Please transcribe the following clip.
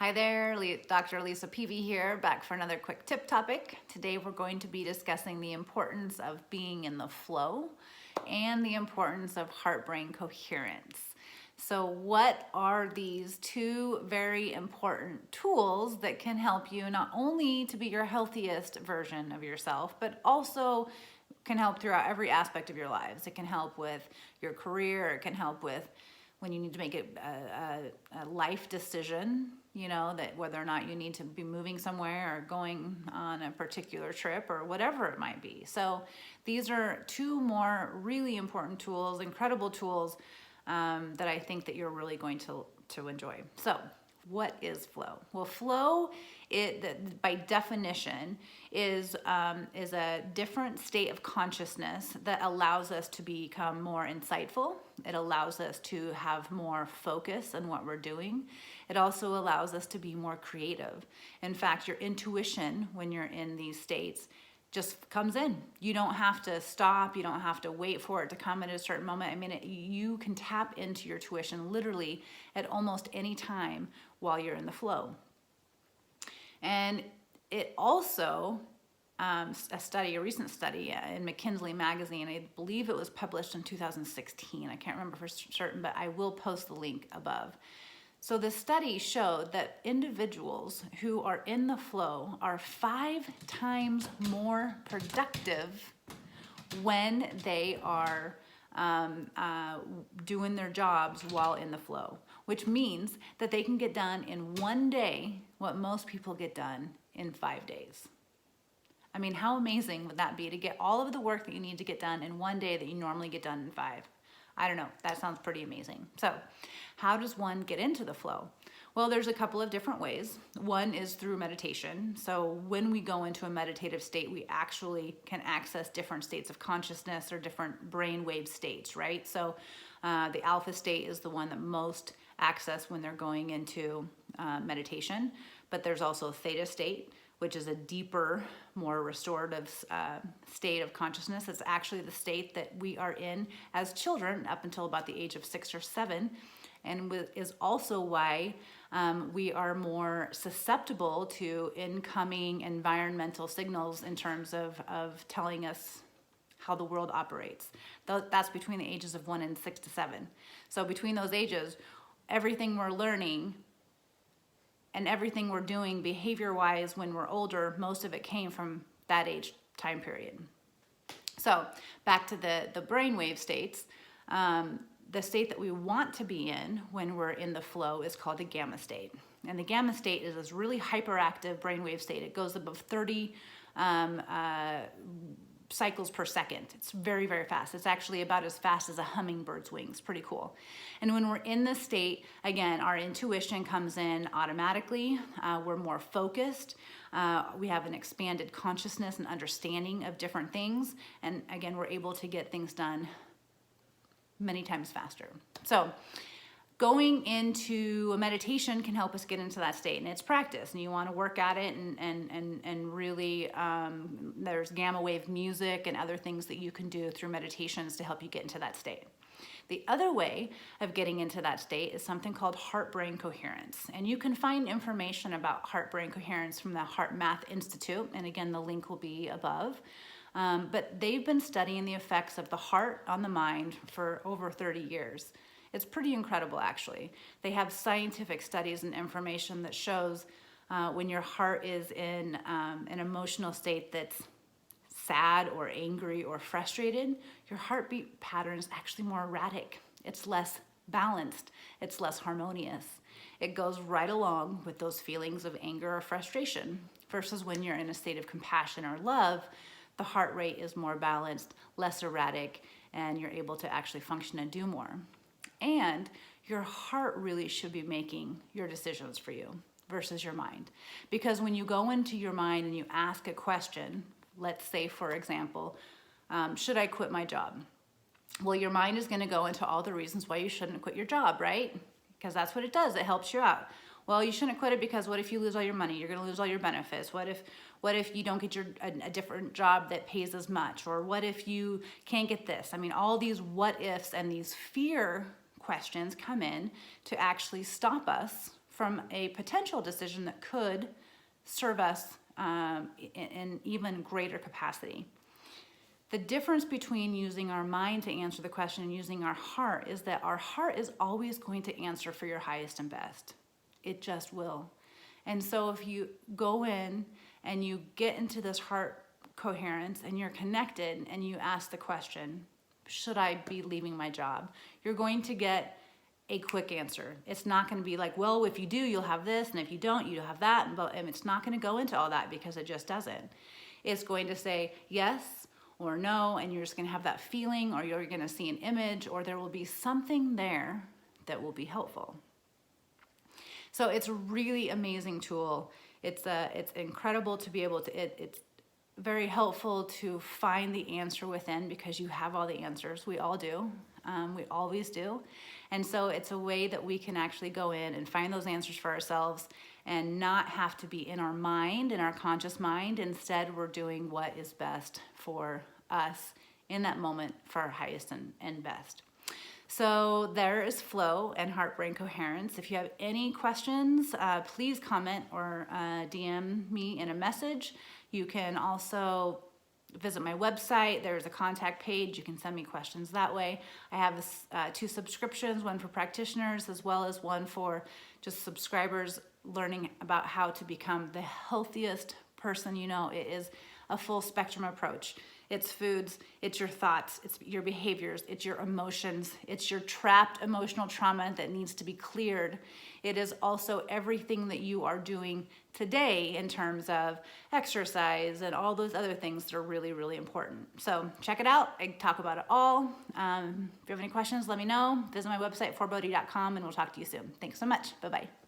Hi there, Dr. Lisa Peavy here, back for another quick tip topic. Today we're going to be discussing the importance of being in the flow and the importance of heart-brain coherence. So what are these two very important tools that can help you not only to be your healthiest version of yourself, but also can help throughout every aspect of your lives. It can help with your career, it can help with when you need to make a life decision, you know, that whether or not you need to be moving somewhere or going on a particular trip or whatever it might be. So these are two more really important tools, incredible tools that I think that you're really going to enjoy. So what is flow? Well, flow, by definition, is a different state of consciousness that allows us to become more insightful. It allows us to have more focus on what we're doing. It also allows us to be more creative. In fact, your intuition when you're in these states just comes in. You don't have to stop. You don't have to wait for it to come at a certain moment. I mean, you can tap into your tuition literally at almost any time while you're in the flow. And it also, a recent study in McKinsey magazine, I believe it was published in 2016. I can't remember for certain, but I will post the link above. So the study showed that individuals who are in the flow are 5 times more productive when they are doing their jobs while in the flow, which means that they can get done in one day what most people get done in 5 days. I mean, how amazing would that be to get all of the work that you need to get done in one day that you normally get done in 5? I don't know, that sounds pretty amazing. So how does one get into the flow? Well, there's a couple of different ways. One is through meditation. So when we go into a meditative state, we actually can access different states of consciousness or different brainwave states, right? So the alpha state is the one that most access when they're going into meditation, but there's also theta state, which is a deeper, more restorative state of consciousness. It's actually the state that we are in as children up until about the age of 6 or 7, and is also why we are more susceptible to incoming environmental signals in terms of telling us how the world operates. That's between the ages of 1 and 6 to 7. So between those ages, everything we're learning and everything we're doing behavior-wise when we're older, most of it came from that age time period. So back to the brainwave states, the state that we want to be in when we're in the flow is called the gamma state. And the gamma state is this really hyperactive brainwave state. It goes above 30 cycles per second. It's very, very fast. It's actually about as fast as a hummingbird's wings. Pretty cool. And when we're in this state, again, our intuition comes in automatically. We're more focused. We have an expanded consciousness and understanding of different things. And again, we're able to get things done many times faster. So going into a meditation can help us get into that state, and it's practice, and you want to work at it and really there's gamma wave music and other things that you can do through meditations to help you get into that state. The other way of getting into that state is something called heart-brain coherence, and you can find information about heart-brain coherence from the Heart Math Institute, and again the link will be above. But they've been studying the effects of the heart on the mind for over 30 years. It's pretty incredible, actually. They have scientific studies and information that shows when your heart is in an emotional state that's sad or angry or frustrated, your heartbeat pattern is actually more erratic. It's less balanced. It's less harmonious. It goes right along with those feelings of anger or frustration versus when you're in a state of compassion or love, the heart rate is more balanced, less erratic, and you're able to actually function and do more. And your heart really should be making your decisions for you versus your mind. Because when you go into your mind and you ask a question, let's say, for example, should I quit my job? Well, your mind is going to go into all the reasons why you shouldn't quit your job, right? Because that's what it does. It helps you out. Well, you shouldn't quit it because what if you lose all your money? You're going to lose all your benefits. What if you don't get a different job that pays as much? Or what if you can't get this? I mean, all these what ifs and these fear questions come in to actually stop us from a potential decision that could serve us in even greater capacity. The difference between using our mind to answer the question and using our heart is that our heart is always going to answer for your highest and best. It just will. And so if you go in and you get into this heart coherence and you're connected and you ask the question, should I be leaving my job? You're going to get a quick answer. It's not going to be like, well, if you do, you'll have this, and if you don't, you'll have that. And it's not going to go into all that because it just doesn't. It's going to say yes or no, and you're just going to have that feeling, or you're going to see an image, or there will be something there that will be helpful. So it's a really amazing tool. It's incredible to be able to, it's very helpful to find the answer within, because you have all the answers. We all do. We always do. And so it's a way that we can actually go in and find those answers for ourselves and not have to be in our mind, in our conscious mind. Instead, we're doing what is best for us in that moment for our highest and best. So there is flow and heart-brain coherence. If you have any questions, please comment or DM me in a message. You can also visit my website. There's a contact page. You can send me questions that way. I have 2 subscriptions, one for practitioners as well as one for just subscribers learning about how to become the healthiest person you know. It is a full spectrum approach. It's foods, it's your thoughts, it's your behaviors, it's your emotions, it's your trapped emotional trauma that needs to be cleared. It is also everything that you are doing today in terms of exercise and all those other things that are really, really important. So check it out. I talk about it all. If you have any questions, let me know. Visit my website, forebody.com, and we'll talk to you soon. Thanks so much. Bye-bye.